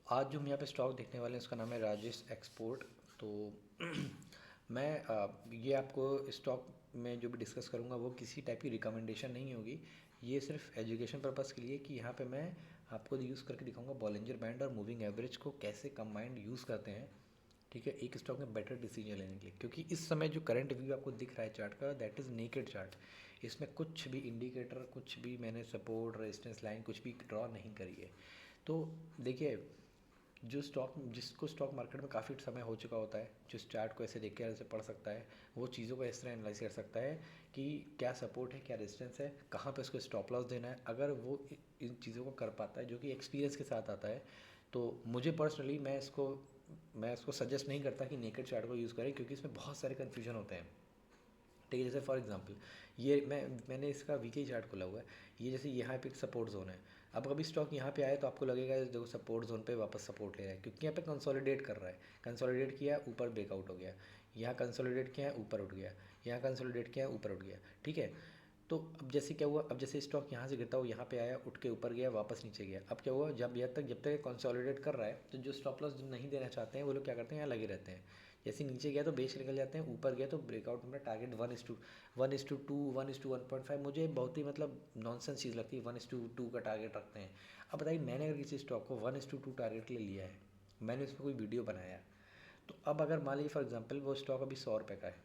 आज जो हम यहाँ पे स्टॉक देखने वाले हैं उसका नाम है राजेश एक्सपोर्ट। तो ये आपको स्टॉक में जो भी डिस्कस करूँगा वो किसी टाइप की रिकमेंडेशन नहीं होगी। ये सिर्फ एजुकेशन पर्पज़ के लिए कि यहाँ पे मैं आपको यूज़ करके दिखाऊंगा बॉलिंजर बैंड और मूविंग एवरेज को कैसे कंबाइंड यूज़ करते हैं। ठीक है, एक स्टॉक में बेटर डिसीजन लेने के लिए, क्योंकि इस समय जो करंट व्यू आपको दिख रहा है चार्ट का, दैट इज़ नेकेड चार्ट। इसमें कुछ भी इंडिकेटर, कुछ भी मैंने सपोर्ट रेजिस्टेंस लाइन कुछ भी ड्रॉ नहीं करी है। तो देखिए, जो स्टॉक जिसको स्टॉक मार्केट में काफ़ी समय हो चुका होता है, जो इस चार्ट को ऐसे देख के ऐसे पढ़ सकता है, वो चीज़ों को इस तरह एनालाइज कर सकता है कि क्या सपोर्ट है, क्या रेजिस्टेंस है, कहाँ पे उसको स्टॉप लॉस देना है। अगर वो इन चीज़ों को कर पाता है, जो कि एक्सपीरियंस के साथ आता है, तो मुझे पर्सनली मैं इसको सजेस्ट नहीं करता कि नेकेड चार्ट को यूज़ करें, क्योंकि इसमें बहुत सारे कन्फ्यूजन होते हैं। ठीक है, जैसे फॉर एग्जांपल ये मैंने इसका वीकली चार्ट खोला हुआ है। ये जैसे यहाँ पे एक सपोर्ट जोन है। अब कभी स्टॉक यहाँ पे आए तो आपको लगेगा देखो सपोर्ट जोन पे वापस सपोर्ट ले रहा है, क्योंकि यहाँ पे कंसोलिडेट कर रहा है। कंसोलिडेट किया, ऊपर ब्रेकआउट हो गया। यहाँ कंसोलिडेट किया है, ऊपर उठ गया। यहाँ कंसोलिडेट किया है, ऊपर उठ गया। ठीक है, तो अब जैसे क्या हुआ, अब जैसे स्टॉक यहाँ से गिरता हुआ यहाँ पे आया, उठ के ऊपर गया, वापस नीचे गया। अब क्या हुआ, जब तक कंसोलिडेट कर रहा है, तो जो स्टॉप लॉस नहीं देना चाहते हैं वो लोग क्या करते हैं, यहाँ लगे रहते हैं। जैसे नीचे गया तो बेच निकल जाते हैं, ऊपर गया तो ब्रेकआउट में टारगेट 1:2, 1:1.5 मुझे बहुत ही मतलब नॉनसेंस चीज़ लगती है। 1:2 का टारगेट रखते हैं। अब बताइए, मैंने अगर किसी स्टॉक को 1:2 टारगेट के लिए लिया है, मैंने उस पर कोई वीडियो बनाया, तो अब अगर मान लीजिए फॉर एग्जांपल वो स्टॉक अभी 100 रुपये का है।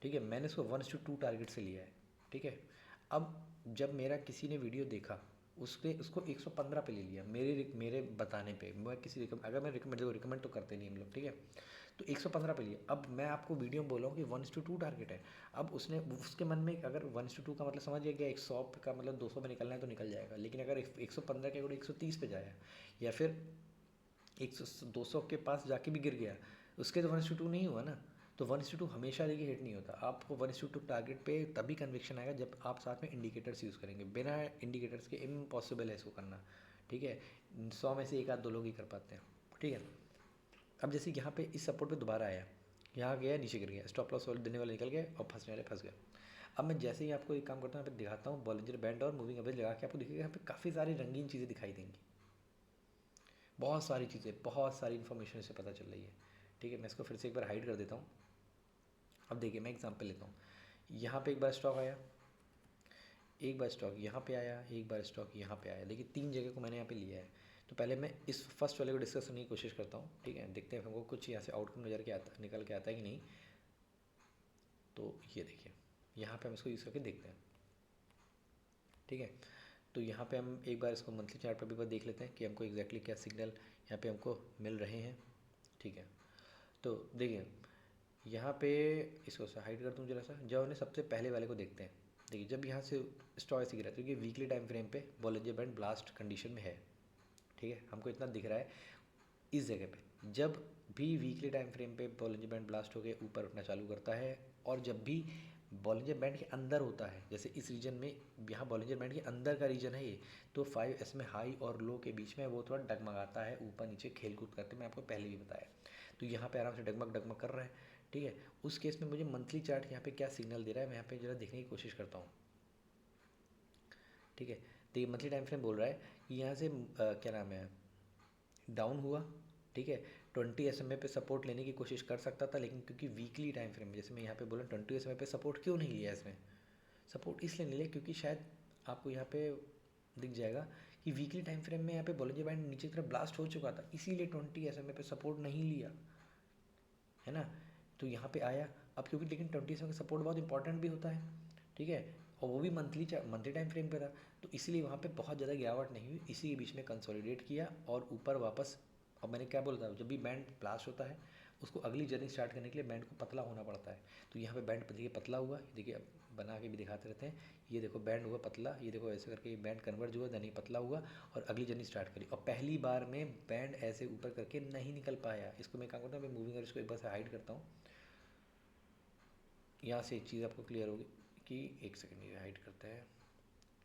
ठीक है, मैंने उसको 1:2 टारगेट से लिया है। ठीक है, अब जब मेरा किसी ने वीडियो देखा, उसके उसको 115 पे ले लिया, मेरे बताने पे। मैं किसी अगर मैं रिकमेंड तो करते नहीं हम लोग। ठीक है, तो 115 पे लिया। अब मैं आपको वीडियो में बोला हूँ कि 1:2 टारगेट है। अब उसके मन में अगर 1:2 का मतलब समझ गया, 100 का मतलब 200 पे निकलना है तो निकल जाएगा। लेकिन अगर 115 के अगर 130 पे जाए, या फिर 200 के पास जाके भी गिर गया, उसके तो 1:2 नहीं हुआ ना। तो 1:2 हमेशा देखिए हिट नहीं होता। आपको 1:2 टारगेट पे तभी कन्विक्शन आएगा जब आप साथ में इंडिकेटर्स यूज़ करेंगे। बिना इंडिकेटर्स के इम्पॉसिबल है इसको करना। ठीक है, 100 में से एक आध दो लोग ही कर पाते हैं। ठीक है, अब जैसे यहाँ पे इस सपोर्ट पे दोबारा आया, यहाँ गया, नीचे गिर गया, स्टॉप लॉस देने वाले निकल गए और फंसने वाले फंस गए। अब मैं जैसे ही आपको एक काम करता हूँ, यहाँ पे दिखाता हूँ बॉलिंजर बैंड और मूविंग एवरेज लगा के, आपको दिखेगा यहाँ पे काफ़ी सारी रंगीन चीज़ें दिखाई देंगी। बहुत सारी चीज़ें, बहुत सारी इन्फॉर्मेशन इससे पता चल रही है। ठीक है, मैं इसको फिर से एक बार हाइड कर देता हूँ। अब देखिए, मैं एग्जांपल लेता हूँ। यहाँ पे एक बार स्टॉक आया, एक बार स्टॉक यहाँ पे आया, एक बार स्टॉक यहाँ पे आया। देखिए, 3 जगह को मैंने यहाँ पे लिया है। तो पहले मैं इस फर्स्ट वाले को डिस्कस करने की कोशिश करता हूँ। ठीक है, देखते हैं हमको कुछ यहाँ से आउटकम निकल के आता है कि नहीं। तो ये देखिए, यहाँ पे हम इसको यूज़ करके देखते हैं। ठीक है, तो यहाँ पे हम एक बार इसको मंथली चार्ट पर भी बार देख लेते हैं कि हमको एग्जैक्टली क्या सिग्नल यहाँ पे हमको मिल रहे हैं। ठीक है, तो देखिए यहाँ पे इसको हाइड कर दूँ जरा सा। जब हमने सबसे पहले वाले को देखते हैं, देखिए जब यहाँ से स्टॉक ऐसे गिरा, तो ये वीकली टाइम फ्रेम पे बॉलिंजर बैंड ब्लास्ट कंडीशन में है। ठीक है, हमको इतना दिख रहा है इस जगह पे। जब भी वीकली टाइम फ्रेम पे बॉलिंजर बैंड ब्लास्ट होकर ऊपर उठना चालू करता है, और जब भी बॉलिंजर बैंड के अंदर होता है, जैसे इस रीजन में, यहाँ बॉलिंजर बैंड के अंदर का रीजन है ये, तो 5S में हाई और लो के बीच में वो थोड़ा डगमगाता है, ऊपर नीचे खेल कूद करते, मैं आपको पहले भी बताया। तो यहाँ पे आराम से डगमग डगमग कर रहा है। ठीक है, उस केस में मुझे मंथली चार्ट यहाँ पे क्या सिग्नल दे रहा है, मैं यहाँ पे जरा देखने की कोशिश करता हूँ। ठीक है, तो ये मंथली टाइम फ्रेम बोल रहा है कि यहाँ से क्या नाम है, डाउन हुआ। ठीक है, 20 SMA पे सपोर्ट लेने की कोशिश कर सकता था, लेकिन क्योंकि वीकली टाइम फ्रेम में, जैसे मैं यहाँ पे बोला 20 SMA पे सपोर्ट क्यों नहीं लिया इसमें, सपोर्ट इसलिए नहीं लिया क्योंकि शायद आपको यहाँ पे दिख जाएगा कि वीकली टाइम फ्रेम में यहाँ पे बॉलिंजर बैंड नीचे की तरफ ब्लास्ट हो चुका था, इसीलिए 20 SMA पे सपोर्ट नहीं लिया, है ना। तो यहाँ पे आया। अब क्योंकि लेकिन 20 SMA का सपोर्ट बहुत इंपॉर्टेंट भी होता है। ठीक है, और वो भी मंथली टाइम फ्रेम पे था, तो इसीलिए वहाँ पे बहुत ज़्यादा गिरावट नहीं हुई, इसी के बीच में कंसोलिडेट किया और ऊपर वापस। अब मैंने क्या बोला था, जब भी बैंड ब्लास्ट होता है, उसको अगली जर्नी स्टार्ट करने के लिए बैंड को पतला होना पड़ता है। तो यहाँ पे बैंड देखिए पतला हुआ, देखिए अब बना के भी दिखाते रहते हैं। ये देखो बैंड हुआ पतला, ये देखो ऐसे करके ये बैंड कन्वर्ज हुआ, देन पतला हुआ और अगली जर्नी स्टार्ट करी। और पहली बार में बैंड ऐसे ऊपर करके नहीं निकल पाया। इसको मैं क्या करता हूँ, मैं मूविंग और इसको एक बार से हाइड करता हूँ। यहाँ से एक चीज़ आपको क्लियर होगी कि एक सेकेंड ये हाइड करते हैं।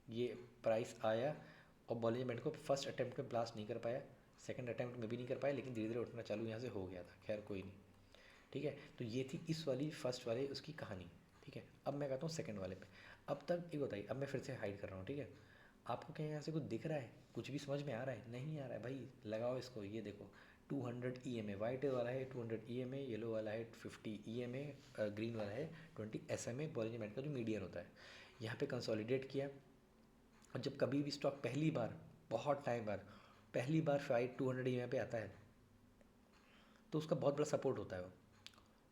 ये प्राइस आया और बॉलिंजर बैंड को फर्स्ट अटैम्प्ट में ब्लास्ट नहीं कर पाया, सेकंड अटैम्प्ट में भी नहीं कर पाया, लेकिन धीरे धीरे उठना चालू यहाँ से हो गया था। खैर कोई नहीं। ठीक है, तो ये थी इस वाली फर्स्ट वाले उसकी कहानी। ठीक है, अब मैं कहता हूँ सेकंड वाले पे। अब तक एक बताइए, अब मैं फिर से हाइड कर रहा हूँ। ठीक है, आपको क्या यहाँ से कुछ दिख रहा है, कुछ भी समझ में आ रहा है? नहीं आ रहा है भाई। लगाओ इसको, ये देखो 200 EMA वाइट वाला है, 200 EMA येलो वाला है, 50 EMA ग्रीन वाला है, 20 SMA बॉलिंजर बैंड का जो मीडियन होता है। यहाँ पे कंसोलिडेट किया, और जब कभी भी स्टॉक पहली बार, बहुत टाइम बाद पहली बार फाइट 200 EMA पे आता है तो उसका बहुत बड़ा सपोर्ट होता है वो।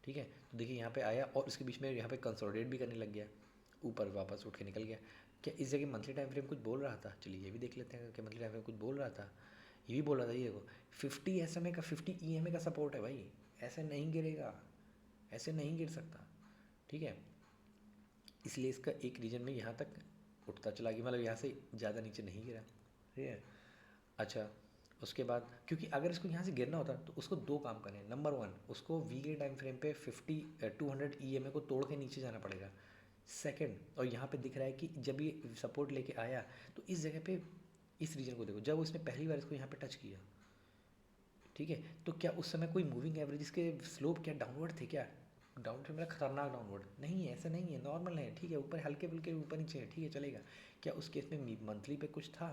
ठीक है, तो देखिए यहाँ पे आया और इसके बीच में यहाँ पे कंसोलिडेट भी करने लग गया, ऊपर वापस उठ के निकल गया। क्या इस जगह मंथली टाइम फ्रेम कुछ बोल रहा था? चलिए ये भी देख लेते हैं कि मंथली टाइम फ्रेम कुछ बोल रहा था। ये भी बोल रहा था, ये देखो 50 SMA का 50 EMA का सपोर्ट है भाई, ऐसे नहीं गिरेगा, ऐसे नहीं गिर सकता। ठीक है, इसलिए इसका एक रीजन में यहाँ तक उठता चला गया, मतलब यहाँ से ज़्यादा नीचे नहीं गिरा। ठीक है, अच्छा उसके बाद क्योंकि अगर इसको यहाँ से गिरना होता तो उसको दो काम करने हैं। नंबर वन, उसको वीकली टाइम फ्रेम पे 200 EMA को तोड़ के नीचे जाना पड़ेगा। सेकंड, और यहाँ पे दिख रहा है कि जब ये सपोर्ट लेके आया तो इस जगह पे, इस रीजन को देखो, जब उसने पहली बार इसको यहाँ पे टच किया, ठीक है, तो क्या उस समय कोई मूविंग एवरेज के स्लोप क्या डाउनवर्ड थे क्या? डाउनवर्ड मतलब खतरनाक डाउनवर्ड नहीं है, ऐसा नहीं है, नॉर्मल है। ठीक है, ऊपर हल्के फुल्के ऊपर नीचे है, ठीक है चलेगा। क्या उस केस में मंथली पे कुछ था?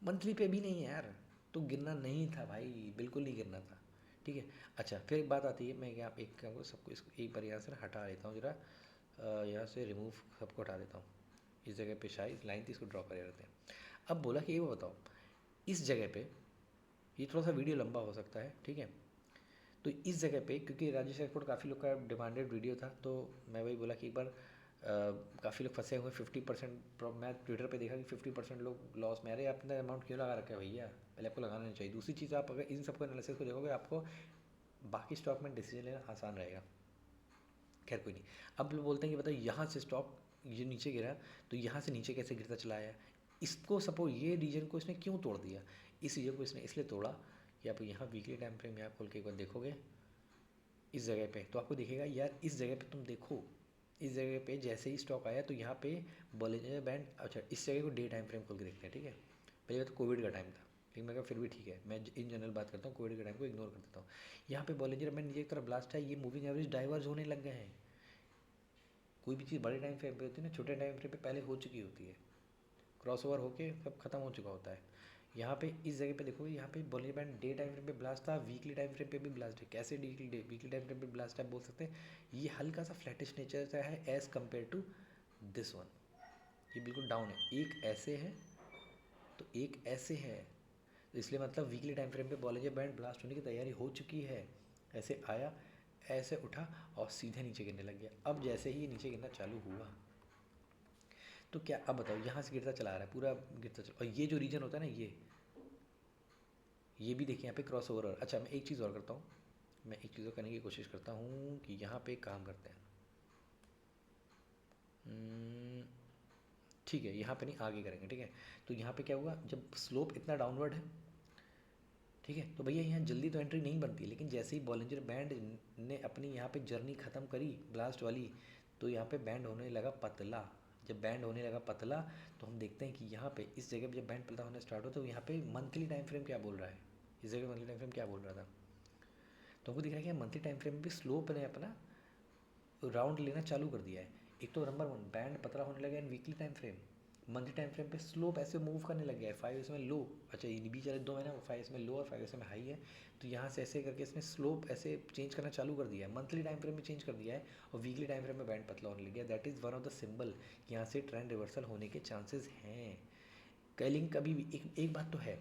मंथली पे भी नहीं है यार, तो गिरना नहीं था भाई, बिल्कुल नहीं गिरना था। ठीक है, अच्छा फिर एक बात आती है, मैं क्या एक काम को सबको इसको एक बार यहाँ से ना हटा लेता हूँ जरा, यहाँ से रिमूव सबको हटा देता हूँ। इस जगह पे शायद लाइन थी, इसको ड्रॉ करे रहते हैं। अब बोला कि ये वो बताओ, इस जगह पे ये थोड़ा सा वीडियो लंबा हो सकता है, ठीक है, तो इस जगह पे क्योंकि राजेश एक्सपोर्ट काफ़ी लोग का डिमांडेड वीडियो था, तो मैं वही बोला कि एक बार काफ़ी लोग फंसे हुए 50%। मैं ट्विटर पे देखा कि 50% लोग लॉस में। अरे आपने अमाउंट क्यों लगा रखा है भैया, पहले आपको लगाना नहीं चाहिए। दूसरी चीज़, आप अगर इन सबको एनालिसिस को देखोगे आपको बाकी स्टॉक में डिसीजन लेना आसान रहेगा। खैर कोई नहीं, अब लोग बोलते हैं कि बताओ यहाँ से स्टॉक ये नीचे गिरा, तो यहाँ से नीचे कैसे गिरता चला आया? इसको सपोज ये रीजन को इसने क्यों तोड़ दिया? इस रीजन को इसने इसलिए तोड़ा कि आप यहाँ वीकली टाइम फ्रेम यहाँ खोल के एक बार देखोगे इस जगह पे, तो आपको दिखेगा यार, इस जगह पे तुम देखो, इस जगह पे जैसे ही स्टॉक आया तो यहाँ पे बॉलिंजर बैंड। अच्छा इस जगह को डे टाइम फ्रेम खोल के देखते हैं, ठीक है। पहले तो कोविड का टाइम था, लेकिन मैं कहा फिर भी ठीक है, मैं इन जनरल बात करता हूँ, कोविड के टाइम को इग्नोर कर देता हूँ। यहाँ पे बॉलिंजर बैंड नीचे की तरफ ब्लास्ट है, ये मूविंग एवरेज डाइवर्ज होने लग गए हैं। कोई भी चीज़ बड़े टाइम फ्रेम पे होती है ना, छोटे टाइम फ्रेम पे पहले हो चुकी होती है, क्रॉस ओवर होके सब खत्म हो चुका होता है। यहाँ पे इस जगह पे देखो, यहाँ पे Bollinger band day time frame पे ब्लास्ट था, वीकली टाइम फ्रेम पे भी ब्लास्ट है। कैसे वीकली टाइम फ्रेम पे ब्लास्ट है बोल सकते हैं, ये हल्का सा फ्लैटिश नेचर का है as compare to this one. ये बिल्कुल डाउन है, एक ऐसे है तो एक ऐसे है, तो इसलिए मतलब वीकली टाइम फ्रेम पे बॉलिंजर बैंड ब्लास्ट होने की तैयारी हो चुकी है। ऐसे आया, ऐसे उठा और सीधे नीचे गिरने लग गया। अब जैसे ही ये नीचे गिरना चालू हुआ तो क्या, अब बताओ यहाँ से गिरता चला आ रहा है, पूरा गिरता चला, और ये जो रीजन होता है ना, ये भी देखिए यहाँ पे क्रॉस ओवर। अच्छा मैं एक चीज़ और करता हूँ, मैं एक चीज़ और करने की कोशिश करता हूँ कि यहाँ पे काम करते हैं। ठीक है, यहाँ पे नहीं, आगे करेंगे, ठीक है। तो यहाँ पे क्या हुआ, जब स्लोप इतना डाउनवर्ड है, ठीक है, तो भैया यहाँ जल्दी तो एंट्री नहीं बनती, लेकिन जैसे ही बॉलिंजर बैंड ने अपनी यहाँ पे जर्नी ख़त्म करी ब्लास्ट वाली, तो यहाँ पे बैंड होने लगा पतला। जब बैंड होने लगा पतला तो हम देखते हैं कि यहाँ पे इस जगह पे जब बैंड पतला होना स्टार्ट हो तो यहाँ पे मंथली टाइम फ्रेम क्या बोल रहा है, इस जगह मंथली टाइम फ्रेम क्या बोल रहा था, तो हमको दिख रहा है कि मंथली टाइम फ्रेम में भी स्लोप ने अपना राउंड लेना चालू कर दिया है। एक तो नंबर वन, बैंड पतला होने लगा in weekly time frame, monthly time frame पे स्लोप ऐसे मूव करने लग गया है। 5 इसमें लो, अच्छा ये बीच वाले दो है ना, 5 इसमें लो और 5 इसमें हाई है, तो यहाँ से ऐसे करके इसने स्लोप ऐसे चेंज करना चालू कर दिया है, मंथली टाइम फ्रेम में चेंज कर दिया है, और वीकली टाइम फ्रेम में बैंड पतला होने लग गया। That is one of the symbol, यहाँ से ट्रेंड रिवर्सल होने के चांसेस हैं। कलिंग कभी भी एक बात तो है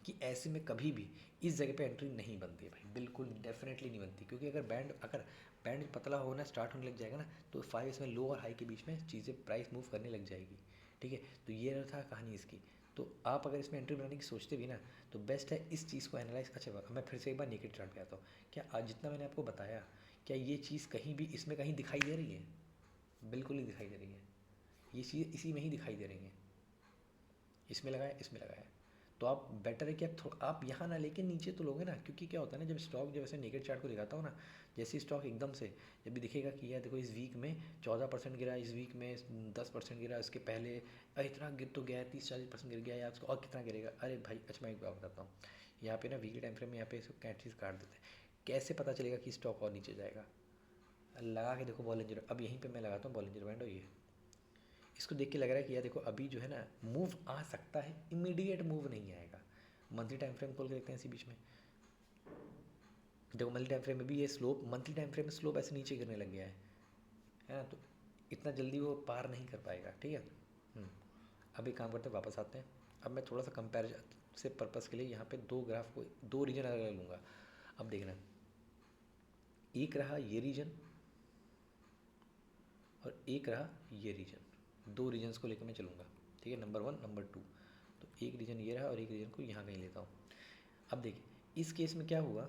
कि ऐसे में कभी भी इस जगह पे एंट्री नहीं बनती है भाई, बिल्कुल डेफिनेटली नहीं बनती, क्योंकि अगर बैंड पतला होना स्टार्ट होने लग जाएगा ना, तो 5 इसमें लो और हाई के बीच में चीज़ें प्राइस मूव करने लग जाएगी। ठीक है, तो ये था कहानी इसकी। तो आप अगर इसमें एंट्री बनाने की सोचते भी ना, तो बेस्ट है इस चीज़ को एनालाइज। अच्छा मैं फिर से एक बार नेकेड चार्ट पे आता हूँ। क्या आज जितना मैंने आपको बताया, क्या ये चीज़ कहीं भी इसमें कहीं दिखाई दे रही है? बिल्कुल नहीं दिखाई दे रही है, ये चीज़ इसी में ही दिखाई दे रही है। इसमें लगाया, इसमें लगाया, तो आप बेटर है कि आप यहाँ ना लेके नीचे तो लोगे ना, क्योंकि क्या होता है ना, जब स्टॉक जब ऐसे नेकेड चार्ट को दिखाता हूँ ना, जैसे स्टॉक एकदम से जब भी दिखेगा कि यार देखो इस वीक में 14% गिरा, इस वीक में 10% गिरा, इसके पहले इतना गिर तो गया, 30-40% गिर गया, या उसको और कितना गिरेगा। अरे भाई अच्छा मैं एक बात बताता हूँ, यहाँ पे ना वीकली टाइम फ्रेम में यहाँ पे इसको कैंडल्स काट देते हैं, कैसे पता चलेगा कि स्टॉक और नीचे जाएगा? लगा के देखो बॉलिंजर, अब यहीं पर मैं लगाता हूँ बॉलिंजर बैंड, और ये इसको देख के लग रहा है कि यार देखो अभी जो है ना मूव आ सकता है, इमीडिएट मूव नहीं आएगा। मंथली टाइम फ्रेम खोल के देखते हैं इसी बीच में। देखो मंथली टाइम फ्रेम में भी ये स्लोप, मंथली टाइम फ्रेम में स्लोप ऐसे नीचे गिरने लग गया है ना, तो इतना जल्दी वो पार नहीं कर पाएगा, ठीक है। अब एक काम करते हैं, वापस आते हैं। अब मैं थोड़ा सा कंपेरिजन से पर्पज़ के लिए यहाँ पे दो ग्राफ को, दो रीजन अलग अलग लूँगा। अब देखना, एक रहा ये रीजन और एक रहा ये रीजन, दो रीजन्स को लेकर मैं चलूँगा, ठीक है, नंबर 1 नंबर 2। तो एक रीजन ये रहा और एक रीजन को यहाँ कहीं लेता हूँ। अब देखिए इस केस में क्या हुआ,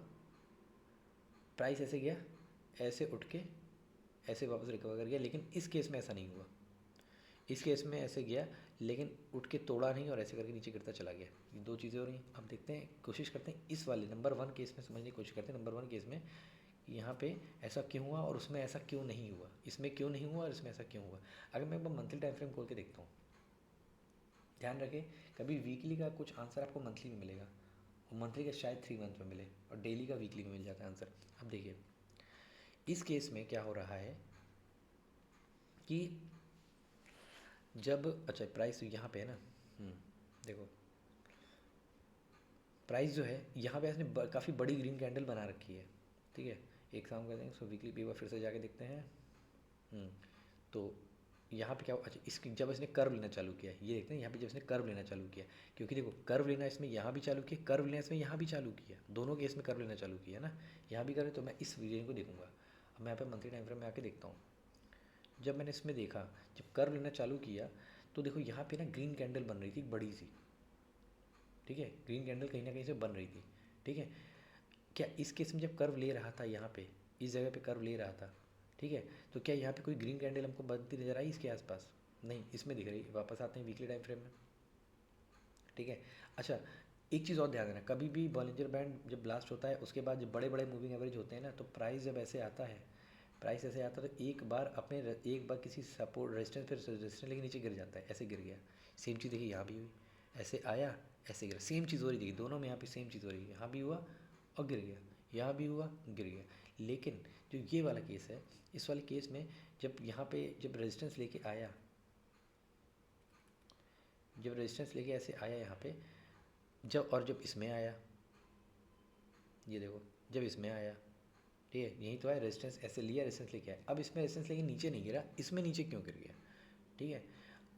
प्राइस ऐसे गया, ऐसे उठ के ऐसे वापस रिकवर कर गया, लेकिन इस केस में ऐसा नहीं हुआ। इस केस में ऐसे गया लेकिन उठ के तोड़ा नहीं और ऐसे करके नीचे गिरता चला गया। ये दो चीज़ें हो रही हैं। अब देखते हैं, कोशिश करते हैं इस वाले नंबर 1 केस में समझने की कोशिश करते हैं। नंबर 1 केस में यहाँ पे ऐसा क्यों हुआ और उसमें ऐसा क्यों नहीं हुआ, इसमें क्यों नहीं हुआ और इसमें ऐसा क्यों हुआ। अगर मैं एक बार मंथली टाइम फ्रेम खोल के देखता हूँ, ध्यान रखें कभी वीकली का कुछ आंसर आपको मंथली में मिलेगा और मंथली का शायद 3 मंथ में मिले और डेली का वीकली में मिल जाता है आंसर। अब देखिए इस केस में क्या हो रहा है कि जब, अच्छा प्राइस यहाँ पे है ना, देखो प्राइस जो है यहाँ पे इसने काफ़ी बड़ी ग्रीन कैंडल बना रखी है, ठीक है। एक काम करते हैं, सो वीकली भी फिर से जाके देखते हैं। तो यहाँ पे क्या हो, अच्छा इसकी जब इसने कर्व लेना चालू किया, ये देखते हैं यहाँ पे जब इसने कर्व लेना चालू किया, क्योंकि देखो कर्व लेना इसमें यहाँ भी चालू किया, कर्व लेना इसमें यहाँ भी चालू किया, दोनों केस में कर्व लेना चालू किया ना, यहाँ भी करें। तो मैं इस वीडियो को देखूंगा। अब मैं यहाँ पे मंथली टाइम फ्रेम में आके देखता हूँ। जब मैंने इसमें देखा, जब कर्व लेना चालू किया तो देखो यहाँ पे ना ग्रीन कैंडल बन रही थी बड़ी सी, ठीक है, ग्रीन कैंडल कहीं ना कहीं से बन रही थी, ठीक है। क्या इस केस में जब कर्व ले रहा था, यहाँ पे इस जगह पे कर्व ले रहा था, ठीक है, तो क्या यहाँ पे कोई ग्रीन कैंडल हमको बनती नजर आई इसके आसपास? नहीं, इसमें दिख रही। वापस आते हैं वीकली टाइम फ्रेम में, ठीक है। अच्छा एक चीज़ और ध्यान देना, कभी भी बॉलिंजर बैंड जब ब्लास्ट होता है उसके बाद जब बड़े बड़े मूविंग एवरेज होते हैं ना, तो प्राइस जब ऐसे आता है, प्राइस ऐसे आता है तो एक बार किसी सपोर्ट रेजिस्टेंस फिर रेजिस्टेंस लेके नीचे गिर जाता है, ऐसे गिर गया। सेम चीज़ देखिए यहाँ भी हुई, ऐसे आया ऐसे गिरा, सेम चीज़ हो रही देखिए दोनों में, यहाँ पे सेम चीज़ हो रही है, यहाँ भी हुआ और गिर गया, यहाँ भी हुआ गिर गया। लेकिन जो ये वाला केस है, इस वाले केस में जब यहाँ पे जब रेजिस्टेंस लेके आया, जब रेजिस्टेंस लेके ऐसे आया यहाँ पे, जब इसमें आया, ये देखो जब इसमें आया, ठीक है, यही तो है, रेजिस्टेंस ऐसे लिया, रेजिस्टेंस लेके आया। अब इसमें रेजिस्टेंस लेके नीचे नहीं गिरा, इसमें नीचे क्यों गिर गया, ठीक है।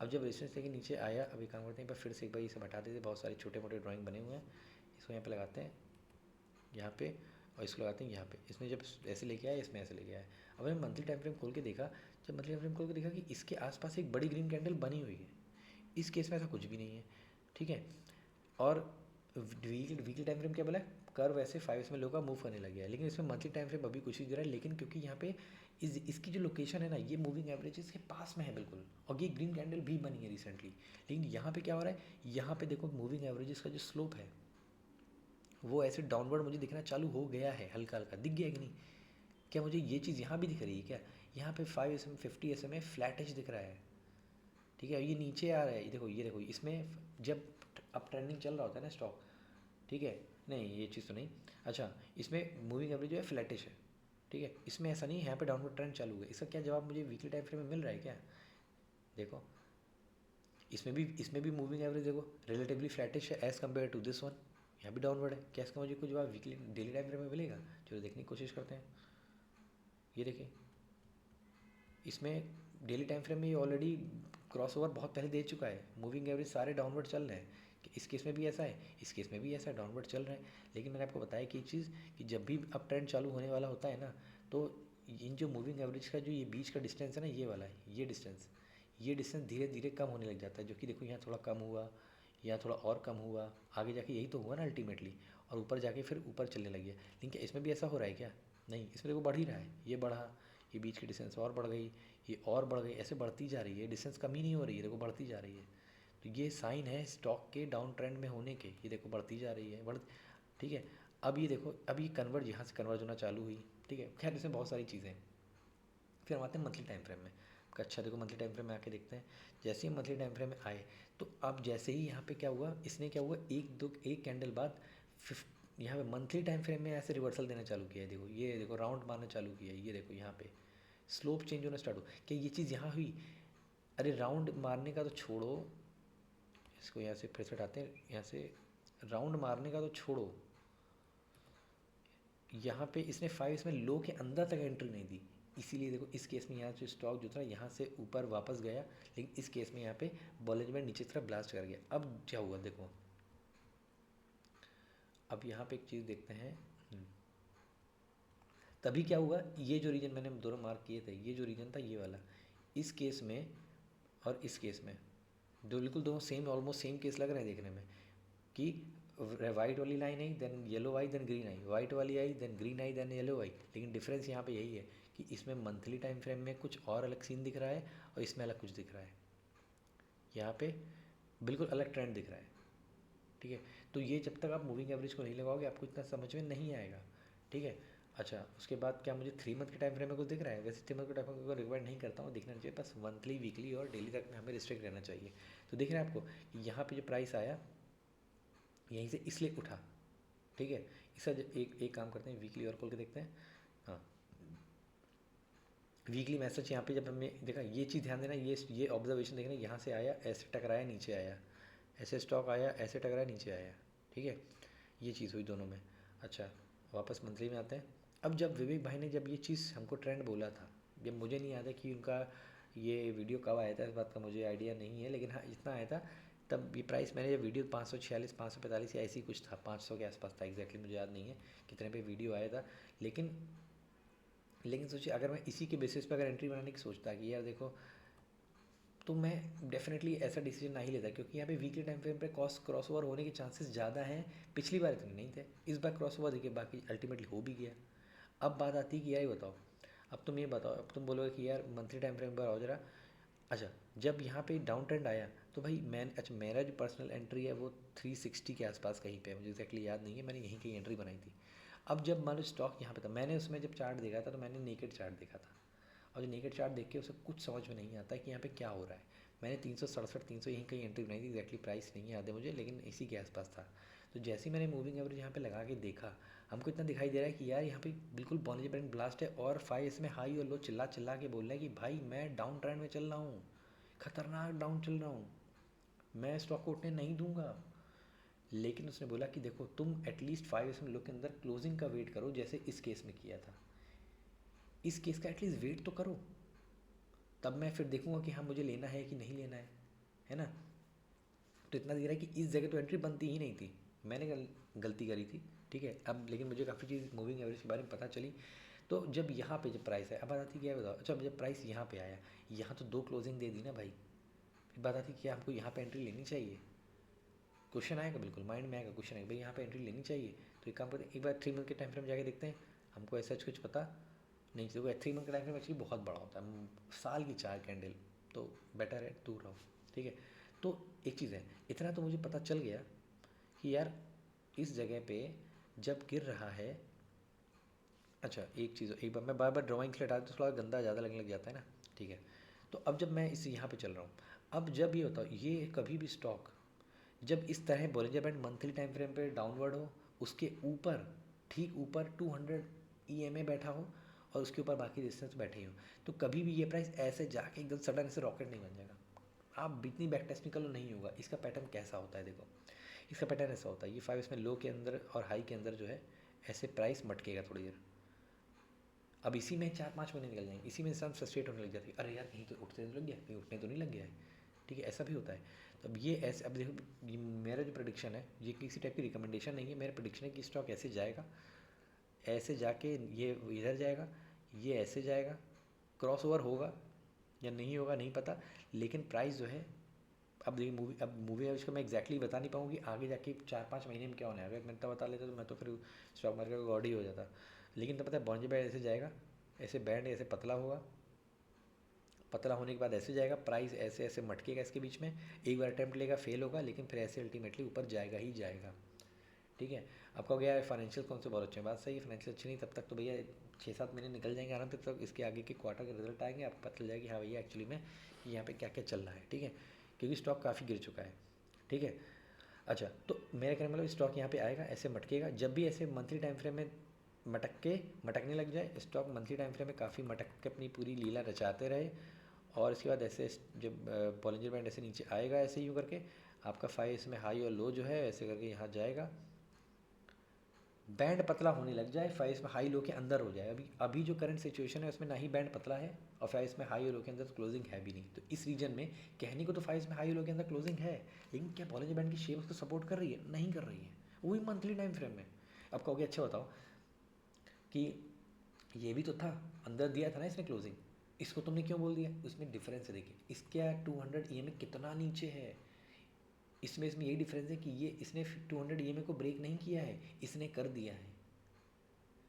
अब जब रेजिस्टेंस लेके नीचे आया, अभी काम करते हैं पर फिर से एक बार इसे हटा देते, बहुत सारे छोटे मोटे ड्राइंग बने हुए हैं, इसको यहाँ पे लगाते हैं, यहाँ पे, और इसको लगाते हैं यहाँ पे। इसमें जब ऐसे लेके आया, इसमें ऐसे लेके आया। अब मैंने मंथली टाइम फ्रेम खोल के देखा, जब मंथली टाइम फ्रेम खोल के देखा कि इसके आसपास एक बड़ी ग्रीन कैंडल बनी हुई है, इस केस में ऐसा कुछ भी नहीं है, ठीक है। और वीकली टाइम फ्रेम क्या बोला है, कर्व ऐसे 5 में लोग मूव करने लग गया है, लेकिन इसमें मंथली टाइम फ्रेम अभी कुछ ही दे रहा है। लेकिन क्योंकि यहाँ पे इसकी जो लोकेशन है ना, ये मूविंग एवरेजेस के पास में है बिल्कुल, और ये ग्रीन कैंडल भी बनी है रिसेंटली। लेकिन यहाँ पे क्या हो रहा है, यहाँ पे देखो मूविंग एवरेजेस का जो स्लोप है वो ऐसे डाउनवर्ड मुझे दिखना चालू हो गया है, हल्का हल्का दिख गया कि नहीं। क्या मुझे ये चीज़ यहाँ भी दिख रही है क्या, यहाँ पे 5 SM 50 SM फ्लैटिश दिख रहा है, ठीक है। ये नीचे आ रहा है, ये देखो इसमें जब अप ट्रेंडिंग चल रहा होता है ना स्टॉक, ठीक है, नहीं ये चीज़ तो नहीं। अच्छा इसमें मूविंग एवरेज जो है फ्लैटिश है, ठीक है, इसमें ऐसा नहीं है, यहाँ पे डाउनवर्ड ट्रेंड चालू है। इसका क्या जवाब मुझे वीकली टाइम फ्रेम में मिल रहा है क्या, देखो इसमें भी मूविंग एवरेज देखो रिलेटिवली फ्लैटिश है as compare to this one, यहाँ भी डाउनवर्ड है। क्या इसका मुझे कुछ जवाब वीकली डेली टाइम फ्रेम में मिलेगा? चलो देखने की कोशिश करते हैं। ये देखिए इसमें डेली टाइम फ्रेम में ये ऑलरेडी क्रॉस ओवर बहुत पहले दे चुका है, मूविंग एवरेज सारे डाउनवर्ड चल रहे हैं। कि इस केस में भी ऐसा है, इस केस में भी ऐसा डाउनवर्ड चल रहा है। लेकिन मैंने आपको बताया कि एक चीज़, कि जब भी अप ट्रेंड चालू होने वाला होता है ना, तो इन जो मूविंग एवरेज का जो ये बीच का डिस्टेंस है ना, ये वाला है, ये डिस्टेंस धीरे धीरे कम होने लग जाता है। जो कि देखो यहाँ थोड़ा कम हुआ, यहाँ थोड़ा और कम हुआ, आगे जाके यही तो हुआ ना अल्टीमेटली, और ऊपर जाके फिर ऊपर चलने लग गया। लेकिन क्या इसमें भी ऐसा हो रहा है क्या? नहीं, इसमें देखो बढ़ ही रहा है, ये बढ़ा, ये बीच की डिस्टेंस और बढ़ गई, ये और बढ़ गई, ऐसे बढ़ती जा रही है, डिस्टेंस कमी नहीं हो रही है, देखो बढ़ती जा रही है। तो ये साइन है स्टॉक के डाउन ट्रेंड में होने के, ये देखो बढ़ती जा रही है, ठीक है। अब ये देखो, अब ये कन्वर्ज यहाँ से कन्वर्ज होना चालू हुई, ठीक है। खैर इसमें बहुत सारी चीज़ें हैं। फिर हम आते हैं मंथली टाइम फ्रेम में। अच्छा देखो मंथली टाइम फ्रेम में आके देखते हैं, जैसे ही मंथली टाइम फ्रेम में आए, तो अब जैसे ही यहाँ पे क्या हुआ, इसने क्या हुआ, एक कैंडल बाद यहाँ पे मंथली टाइम फ्रेम में ऐसे रिवर्सल देना चालू किया है। देखो ये देखो राउंड मारना चालू किया है, ये देखो यहाँ पे स्लोप चेंज होना स्टार्ट हो। क्या ये चीज़ यहाँ हुई? अरे राउंड मारने का तो छोड़ो, इसको यहाँ से फिर से हटाते हैं, यहाँ से राउंड मारने का तो छोड़ो, यहाँ पे इसने 5 इसमें लो के अंदर तक एंट्री नहीं दी, इसीलिए देखो इस केस में यहाँ जो स्टॉक जो था यहाँ से ऊपर वापस गया, लेकिन इस केस में यहाँ पे बॉलिंजर बैंड नीचे की तरफ ब्लास्ट कर गया। अब क्या हुआ देखो, अब यहाँ पे एक चीज़ देखते हैं। तभी क्या हुआ, ये जो रीजन मैंने दोनों मार्क किए थे, ये जो रीजन था ये वाला, इस केस में और इस केस में जो बिल्कुल दोनों सेम ऑलमोस्ट सेम केस लग रहे हैं देखने में, कि वाइट वाली लाइन आई देन येलो आई देन ग्रीन आई, वाइट वाली आई देन ग्रीन आई देन येलो आई, लेकिन डिफरेंस यहाँ पे यही है कि इसमें मंथली टाइम फ्रेम में कुछ और अलग सीन दिख रहा है और इसमें अलग कुछ दिख रहा है, यहाँ पे बिल्कुल अलग ट्रेंड दिख रहा है। ठीक है, तो ये जब तक आप मूविंग एवरेज को नहीं लगाओगे आपको इतना समझ में नहीं आएगा। ठीक है, अच्छा उसके बाद क्या मुझे 3 मंथ के टाइम फ्रेम में कुछ दिख रहा है? वैसे 3 मंथ के टाइम फ्रेम को रिकमेंड नहीं करता हूँ, दिखना चाहिए, बस मंथली वीकली और डेली तक में हमें रिस्ट्रिक्ट रहना चाहिए। तो दिख रहा है आपको यहाँ पे जो प्राइस आया यहीं से इसलिए उठा। ठीक है, इसका एक काम करते हैं, वीकली और खोल के देखते हैं। हाँ, वीकली मैसेज यहाँ पे जब हमने देखा, ये चीज़ ध्यान देना, ये ऑब्जर्वेशन देखना, यहाँ से आया ऐसे टकराया नीचे आया, ऐसे स्टॉक आया ऐसे टकराया नीचे आया। ठीक है, ये चीज़ हुई दोनों में। अच्छा वापस मंथली में आते हैं। अब जब विवेक भाई ने जब ये चीज़ हमको ट्रेंड बोला था, जब मुझे नहीं याद है कि उनका ये वीडियो कब आया था, इस बात का मुझे आइडिया नहीं है, लेकिन हाँ इतना आया था तब ये प्राइस, मैंने जब वीडियो 546 545 या ऐसी कुछ था, 500 के आसपास था, एग्जैक्टली मुझे याद नहीं है कितने पे वीडियो आया था। लेकिन सोचिए अगर मैं इसी के बेसिस पे अगर एंट्री बनाने की सोचता कि यार देखो, तो मैं डेफिनेटली ऐसा डिसीजन नहीं लेता, क्योंकि यहाँ पे वीकली टाइम फ्रेम पे कॉस्ट क्रॉस ओवर होने के चांसेस ज़्यादा हैं। पिछली बार इतने नहीं थे, इस बार क्रॉस ओवर देखिए बाकी अल्टीमेटली हो भी गया। अब बात आती है कि यार ये बताओ, अब तुम ये बताओ, अब तुम बोलोगे कि यार मंथली टाइम फ्रेम पर आओ जरा। अच्छा जब यहाँ पे डाउन ट्रेंड आया तो भाई अच्छा मेरा जो पर्सनल एंट्री है वो 360 के आसपास कहीं पे है, मुझे एक्जैक्टली याद नहीं है, मैंने यहीं कहीं एंट्री बनाई थी। अब जब मान लो स्टॉक यहाँ पे था, मैंने उसमें जब चार्ट देखा था तो मैंने नेकेड चार्ट देखा था, और जो नेकेड चार्ट देख के उसे कुछ समझ में नहीं आता कि यहाँ पे क्या हो रहा है। मैंने 367 300 यहीं कहीं एंट्री बनाई थी, एक्जैक्टली प्राइस नहीं याद है मुझे, लेकिन इसी के आसपास था। तो जैसे ही मैंने मूविंग एवरेज यहाँ पे लगा के देखा, हमको इतना दिखाई दे रहा है कि यार यहाँ पे बिल्कुल बॉलिंजर बैंड ब्लास्ट है, और 5 इसमें हाई और लो चिल्ला चिल्ला के बोल रहे हैं कि भाई मैं डाउन ट्रेंड में चल रहा हूँ, खतरनाक डाउन चल रहा हूँ, मैं स्टॉक को उठने नहीं दूंगा। लेकिन उसने बोला कि देखो तुम एटलीस्ट 5 इसमें लो के अंदर क्लोजिंग का वेट करो, जैसे इस केस में किया था, इस केस का एटलीस्ट वेट तो करो, तब मैं फिर देखूंगा कि हाँ मुझे लेना है कि नहीं लेना है ना। तो इतना दिख रहा है कि इस जगह तो एंट्री बनती ही नहीं थी, मैंने गलती करी थी। ठीक है, अब लेकिन मुझे काफ़ी चीज़ मूविंग एवरेज के बारे में पता चली। तो जब यहाँ पे जब प्राइस है, अब बात आती क्या है बताओ, अच्छा जब प्राइस यहाँ पे आया, यहाँ तो 2 क्लोजिंग दे दी ना भाई, फिर बात आती क्या हमको यहाँ पे एंट्री लेनी चाहिए? क्वेश्चन आएगा, बिल्कुल माइंड में आएगा क्वेश्चन आएगा, भाई यहाँ पे एंट्री लेनी चाहिए। तो एक काम करते हैं, एक बार 3 मंथ के टाइम फ्रेम जाके देखते हैं, हमको ऐसा कुछ पता नहीं। देखो 3 मंथ का टाइम फ्रेम एक्चुअली बहुत बड़ा होता है, साल की 4 कैंडल, तो बेटर है दूर रहो। ठीक है, तो एक चीज़ है, इतना तो मुझे पता चल गया कि यार इस जगह पे जब गिर रहा है, अच्छा एक चीज़, एक बार मैं बार बार ड्राइंग के लिए हटा तो थोड़ा गंदा ज़्यादा लगने लग जाता है ना। ठीक है, तो अब जब मैं इस यहाँ पे चल रहा हूँ, अब जब ये होता है, ये कभी भी स्टॉक जब इस तरह Bollinger band monthly time frame पे डाउनवर्ड हो, उसके ऊपर ठीक ऊपर 200 ईएमए बैठा हो और उसके ऊपर बाकी रेजिस्टेंस बैठे ही हो, तो कभी भी ये प्राइस ऐसे जाके एकदम सडन से रॉकेट नहीं बन जाएगा। आप इतनी बैक टेस्ट निकलो नहीं होगा। इसका पैटर्न कैसा होता है देखो, इसका पैटर्न ऐसा होता है, ये 5 इसमें लो के अंदर और हाई के अंदर जो है ऐसे प्राइस मटकेगा थोड़ी देर। अब इसी में 4-5 महीने निकल जाएंगे, इसी में इंसान फ्रस्ट्रेट होने लग जाती है, अरे यार कहीं तो उठने तो लग गया, कहीं उठने तो नहीं लग गया है। ठीक है, ऐसा भी होता है। तो अब ये ऐसे, अब देखो ये मेरा जो प्रोडिक्शन है ये किसी टाइप की रिकमेंडेशन नहीं है, मेरा प्रोडिक्शन है कि स्टॉक ऐसे जाएगा, ऐसे जाके ये इधर जाएगा, ये ऐसे जाएगा, क्रॉस ओवर होगा या नहीं होगा नहीं पता, लेकिन प्राइस जो है, अब देखिए मूवी है उसका मैं एक्जैक्टली बता नहीं पाऊँगी आगे जाके 4-5 महीने में क्या होने वाला है। अगर मैं इतना बता लेता तो मैं तो फिर स्टॉक मार्केट का गॉड ही हो जाता। लेकिन तो पता है बॉन्जी बैंड ऐसे जाएगा, ऐसे बैंड ऐसे पतला होगा, पतला होने के बाद ऐसे जाएगा, प्राइस ऐसे ऐसे मटकेगा इसके बीच में, एक बार अटैम्प्ट लेगा फेल होगा, लेकिन फिर ऐसे अल्टीमेटली ऊपर जाएगा ही जाएगा। ठीक है, आपका हो गया है फाइनेंशियल कौन से बहुत अच्छे हैं, बात सही है, फाइनेंशियल अच्छी नहीं तब तक तो भैया 6-7 महीने निकल जाएंगे आराम से, तब इसके आगे के क्वार्टर के रिजल्ट आएंगे, आपको पता चल जाएगा कि हाँ भैया एक्चुअली में यहाँ पे क्या क्या चल रहा है। ठीक है, क्योंकि स्टॉक काफ़ी गिर चुका है। ठीक है, अच्छा तो मेरा कहने मतलब स्टॉक यहाँ पे आएगा ऐसे मटकेगा, जब भी ऐसे मंथली टाइम फ्रेम में मटकने लग जाए स्टॉक, मंथली टाइम फ्रेम में काफ़ी मटक के अपनी पूरी लीला रचाते रहे, और इसके बाद ऐसे जब बॉलिंजर बैंड ऐसे नीचे आएगा ऐसे यूँ करके, आपका 5 इसमें हाई और लो जो है ऐसे करके यहाँ जाएगा, बैंड पतला होने लग जाए, 5 में हाई लो के अंदर हो जाए। अभी अभी जो करंट सिचुएशन है उसमें ना ही बैंड पतला है और 5 में हाई और लो के अंदर क्लोजिंग है भी नहीं। तो इस रीजन में कहने को तो 5 में हाई और लो के अंदर क्लोजिंग है, लेकिन क्या बॉलिंजर बैंड की शेप उसको सपोर्ट कर रही है? नहीं कर रही है, वही मंथली टाइम फ्रेम में। अब कहोगे अच्छा बताओ कि ये भी तो था, अंदर दिया था ना इसने क्लोजिंग, इसको तुमने क्यों बोल दिया? उसमें डिफरेंस है, देखिए इसका 200 EMA कितना नीचे है, इसमें यही डिफरेंस है कि ये इसने 200 EMA को ब्रेक नहीं किया है, इसने कर दिया है,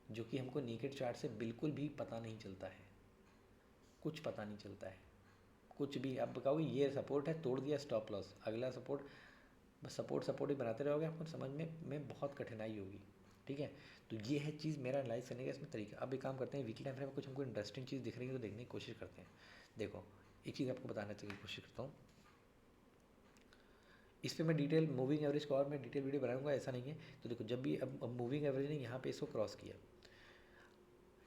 जो कि हमको नेकेड चार्ट से बिल्कुल भी पता नहीं चलता है, कुछ पता नहीं चलता है, कुछ भी। आप कहोगे ये सपोर्ट है, तोड़ दिया, स्टॉप लॉस, अगला सपोर्ट, बस सपोर्ट ही बनाते रहोगे, आपको समझ में बहुत कठिनाई होगी। ठीक है, तो ये है चीज़ मेरा एनालाइज करने का इसमें तरीका। अब एक काम करते हैं, वीकली टाइम फ्रेम में कुछ हमको इंटरेस्टिंग चीज़ दिख रही है तो देखने की कोशिश करते हैं। देखो एक चीज़ आपको बताने की कोशिश करता हूँ, इस पर मैं डिटेल मूविंग एवरेज को और मैं डिटेल वीडियो बनाऊंगा, ऐसा नहीं है। तो देखो जब भी अब मूविंग एवरेज ने यहाँ पे इसको क्रॉस किया,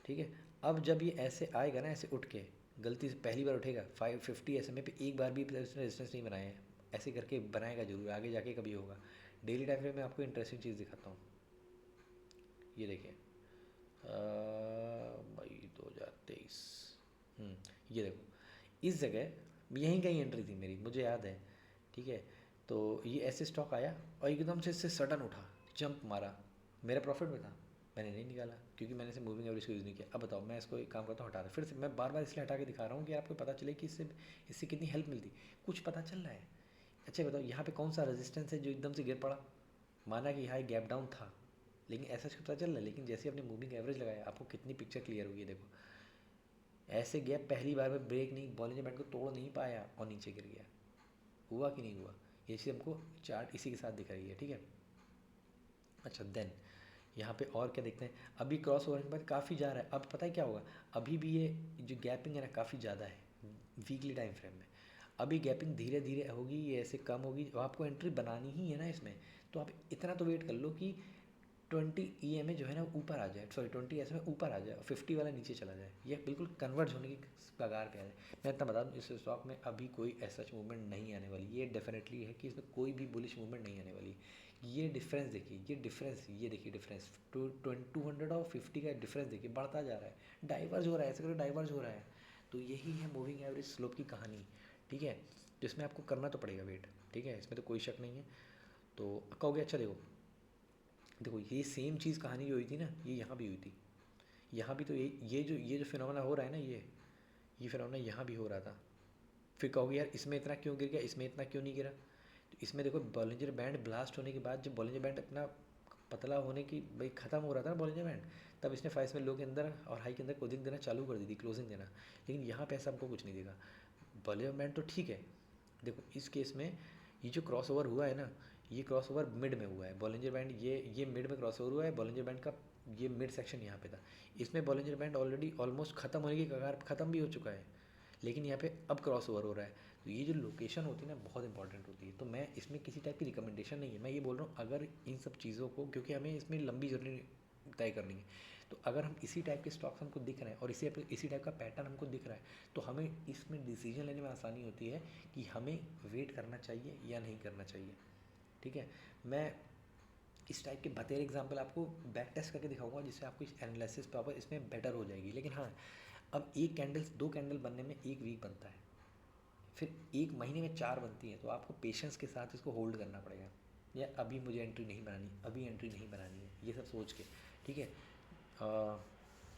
ठीक है, अब जब ये ऐसे आएगा ना, ऐसे उठ के गलती से पहली बार उठेगा 550 SMA पे, एक बार भी इसने रेजिस्टेंस नहीं बनाया है, ऐसे करके बनाएगा जरूर, आगे जाके कभी होगा। डेली टाइम फ्रेम में आपको इंटरेस्टिंग चीज़ दिखाता हूँ, ये देखिए मई 2023, ये देखो इस जगह यहीं कहीं एंट्री थी मेरी, मुझे याद है। ठीक है, तो ये ऐसे स्टॉक आया और एकदम से इससे सडन उठा, जंप मारा, मेरा प्रॉफिट में था, मैंने नहीं निकाला क्योंकि मैंने इसे मूविंग एवरेज को यूज़ नहीं किया। अब बताओ मैं इसको एक काम करता हूँ, हटा दूँ, फिर से मैं बार बार इसलिए हटा के दिखा रहा हूँ कि आपको पता चले कि इससे इससे कितनी हेल्प मिलती, कुछ पता चल रहा है। अच्छा बताओ यहाँ पे कौन सा रेजिस्टेंस है जो एकदम से गिर पड़ा, माना कि यहाँ गैप डाउन था, लेकिन ऐसा पता चल रहा है, लेकिन जैसे आपने मूविंग एवरेज लगाया आपको कितनी पिक्चर क्लियर हुई है। देखो ऐसे गैप पहली बार में ब्रेक नहीं, बॉलिंजर बैंड को तोड़ नहीं पाया और नीचे गिर गया, हुआ कि नहीं हुआ? ये चीज़ हमको चार्ट इसी के साथ दिख रही है। ठीक है, अच्छा देन यहाँ पे और क्या देखते हैं, अभी क्रॉस ओवर के बाद काफ़ी जा रहा है, अब पता है क्या होगा, अभी भी ये जो गैपिंग है ना काफ़ी ज़्यादा है वीकली टाइम फ्रेम में, अभी गैपिंग धीरे धीरे होगी, ये ऐसे कम होगी, और आपको एंट्री बनानी ही है ना इसमें, तो आप इतना तो वेट कर लो कि 20 EMA जो है ना ऊपर आ जाए, सॉरी 20 SMA ऊपर आ जाए और 50 वाला नीचे चला जाए, ये बिल्कुल कन्वर्ज होने की कगार पे आ जाए। मैं इतना बता दूँ इस स्टॉक में अभी कोई ऐसा मूवमेंट नहीं आने वाली, ये डेफिनेटली है कि इसमें कोई भी बुलिश मूवमेंट नहीं आने वाली। ये डिफरेंस देखिए, ये डिफरेंस, ये देखिए डिफरेंस 200 और 50 का डिफरेंस देखिए, बढ़ता जा रहा है, डाइवर्ज हो रहा है, ऐसे करके डाइवर्ज हो रहा है। तो यही है मूविंग एवरेज स्लोप की कहानी। ठीक है, जिसमें आपको करना तो पड़ेगा वेट, ठीक है, इसमें तो कोई शक नहीं है। तो कहोगे अच्छा देखो, देखो ये सेम चीज़ कहानी जो हुई थी ना, ये यहाँ भी हुई थी, यहाँ भी तो ये जो फिनोमेना हो रहा है ना, ये फिनोमेना यहाँ भी हो रहा था। फिर कहोगे यार इसमें इतना क्यों गिर गया, इसमें इतना क्यों नहीं गिरा? तो इसमें देखो बॉलिंजर बैंड ब्लास्ट होने के बाद जब बॉलिंजर बैंड अपना पतला होने की भाई ख़त्म हो रहा था ना बॉलिंजर बैंड, तब इसने 5 में लो के अंदर और हाई के अंदर क्लोजिंग देना चालू कर दी थी, क्लोजिंग देना। लेकिन यहाँ पे ऐसा हमको कुछ नहीं दिखा, बॉलिंजर बैंड तो ठीक है। देखो इस केस में ये जो क्रॉस ओवर हुआ है ना, ये क्रॉस ओवर मिड में हुआ है, बॉलिंजर बैंड ये मिड में क्रॉस ओवर हुआ है, बॉलिंजर बैंड का ये मिड सेक्शन यहाँ पे था, इसमें बॉलिंजर बैंड ऑलरेडी ऑलमोस्ट ख़त्म होने की कगार, ख़त्म भी हो चुका है, लेकिन यहाँ पे अब क्रॉस ओवर हो रहा है। तो ये जो लोकेशन होती है ना बहुत इंपॉर्टेंट होती है। तो मैं इसमें किसी टाइप की रिकमेंडेशन नहीं है, मैं ये बोल रहा हूँ अगर इन सब चीज़ों को, क्योंकि हमें इसमें लंबी जर्नी तय करनी है, तो अगर हम इसी टाइप के स्टॉक्स हमको दिख रहे हैं और इसी टाइप का पैटर्न हमको दिख रहा है, तो हमें इसमें डिसीजन लेने में आसानी होती है कि हमें वेट करना चाहिए या नहीं करना चाहिए। ठीक है, मैं इस टाइप के बतेर एग्जाम्पल आपको बैक टेस्ट करके दिखाऊंगा, जिससे आपको इस एनालिसिस प्रॉपर इसमें बेटर हो जाएगी। लेकिन हाँ, अब एक कैंडल, दो कैंडल बनने में एक वीक बनता है, फिर एक महीने में 4 बनती हैं, तो आपको पेशेंस के साथ इसको होल्ड करना पड़ेगा। या अभी मुझे एंट्री नहीं बनानी, अभी एंट्री नहीं बनानी है, ये सब सोच के। ठीक है,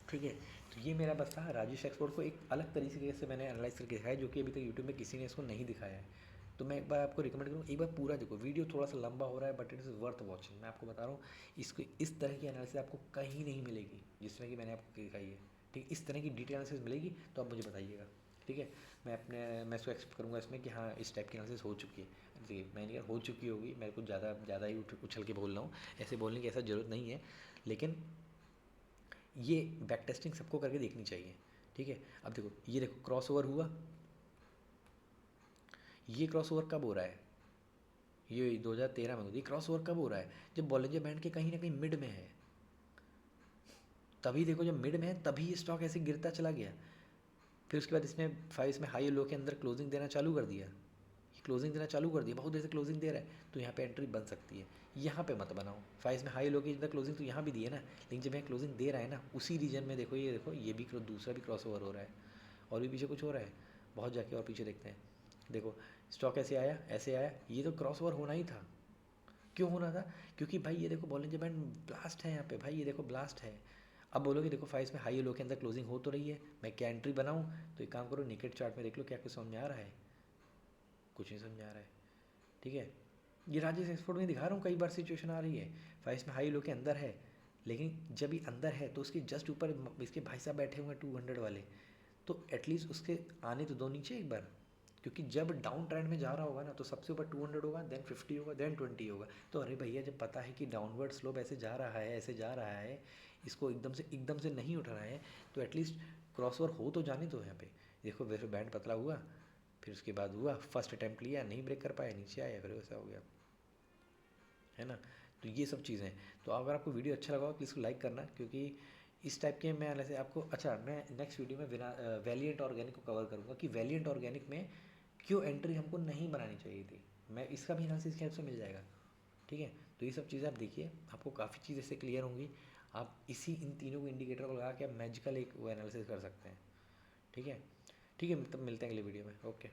ठीक है, तो ये मेरा बस था राजेश एक्सपोर्ट को एक अलग तरीके से मैंने एनालाइज करके दिखाया, जो कि अभी तक यूट्यूब में किसी ने इसको नहीं दिखाया है। तो मैं एक बार आपको रिकमेंड करूँ, एक बार पूरा देखो, वीडियो थोड़ा सा लंबा हो रहा है but it is worth watching. मैं आपको बता रहा हूँ इसको, इस तरह की एनालिसिस आपको कहीं नहीं मिलेगी जिस तरह की मैंने आपको दिखाई है। ठीक, इस तरह की डिटेल एनालिसिस मिलेगी तो आप मुझे बताइएगा। ठीक है, मैं इसको एक्सेप्ट करूँगा इसमें कि हाँ इस टाइप की एनालिसिस हो चुकी है। देखिए मैंने यार हो चुकी होगी, मैं कुछ ज़्यादा ही उछल के बोल रहा हूँ, ऐसे बोलने की ऐसा ज़रूरत नहीं है, लेकिन ये बैक टेस्टिंग सबको करके देखनी चाहिए। ठीक है, अब देखो ये देखो क्रॉस ओवर हुआ, ये क्रॉस ओवर कब हो रहा है, ये 2013 में होती, क्रॉस ओवर कब हो रहा है, जब बॉलिंजर बैंड के कहीं ना कहीं मिड में है, तभी देखो जब मिड में है तभी ये स्टॉक ऐसे गिरता चला गया। फिर उसके बाद इसने 5 में हाई लो के अंदर क्लोजिंग देना चालू कर दिया, क्लोजिंग देना चालू कर दिया, बहुत देर से क्लोजिंग दे रहा है, तो यहाँ पे एंट्री बन सकती है। यहाँ पे मत बनाओ 5 में हाई लो के अंदर क्लोजिंग तो यहाँ भी दी है ना, लेकिन जब यहाँ क्लोजिंग दे रहा है ना उसी रीजन में देखो, ये भी दूसरा भी क्रॉस ओवर हो रहा है, और भी पीछे कुछ हो रहा है, बहुत जाके और पीछे देखते हैं। देखो स्टॉक ऐसे आया, ऐसे आया, ये तो क्रॉस ओवर होना ही था। क्यों होना था? क्योंकि भाई ये देखो बॉलिंजर बैंड ब्लास्ट है यहाँ पे, भाई ये देखो ब्लास्ट है। अब बोलोगे देखो 5 में हाई लो के अंदर क्लोजिंग हो तो रही है, मैं क्या एंट्री बनाऊँ? तो एक काम करो, निकेट चार्ट में देख लो, क्या कुछ समझ में आ रहा है? कुछ नहीं समझ आ रहा है, ठीक है। ये राजेश एक्सपोर्ट में दिखा रहा हूँ, कई बार सिचुएशन आ रही है 5 में हाई लो के अंदर है, लेकिन जब ये अंदर है तो उसके जस्ट ऊपर इसके भाई साहब बैठे हुए हैं 200 वाले, तो एटलीस्ट उसके आने तो दो नीचे एक बार, क्योंकि जब डाउन ट्रेंड में जा रहा होगा ना तो सबसे ऊपर 200 होगा, देन 50 होगा, देन 20 होगा। तो अरे भैया जब पता है कि डाउनवर्ड स्लोप ऐसे जा रहा है, ऐसे जा रहा है, इसको एकदम से नहीं उठ रहा है, तो एटलीस्ट क्रॉसओवर हो तो जाने दो यहाँ पे। देखो वैसे बैंड पतला हुआ, फिर उसके बाद हुआ फर्स्ट अटैम्प्ट लिया, नहीं ब्रेक कर पाया, नीचे आया, फिर वैसा हो गया, है ना। तो ये सब चीज़ें। तो अगर आपको वीडियो अच्छा लगा हो प्लीज़ लाइक करना, क्योंकि इस टाइप के मैं ऐसे आपको, अच्छा मैं नेक्स्ट वीडियो में वैलिएंट ऑर्गेनिक को कवर करूँगा कि वैलिएंट ऑर्गेनिक में क्यों एंट्री हमको नहीं बनानी चाहिए थी, मैं इसका भी एनालिसिस की हेल्प से मिल जाएगा, ठीक है। तो ये सब चीज़ें आप देखिए, आपको काफ़ी चीज़ इससे क्लियर होंगी। आप इन तीनों को इंडिकेटर को लगा के आप मैजिकल एक वो एनालिसिस कर सकते हैं, ठीक है। ठीक है, तब मिलते हैं अगले वीडियो में, ओके।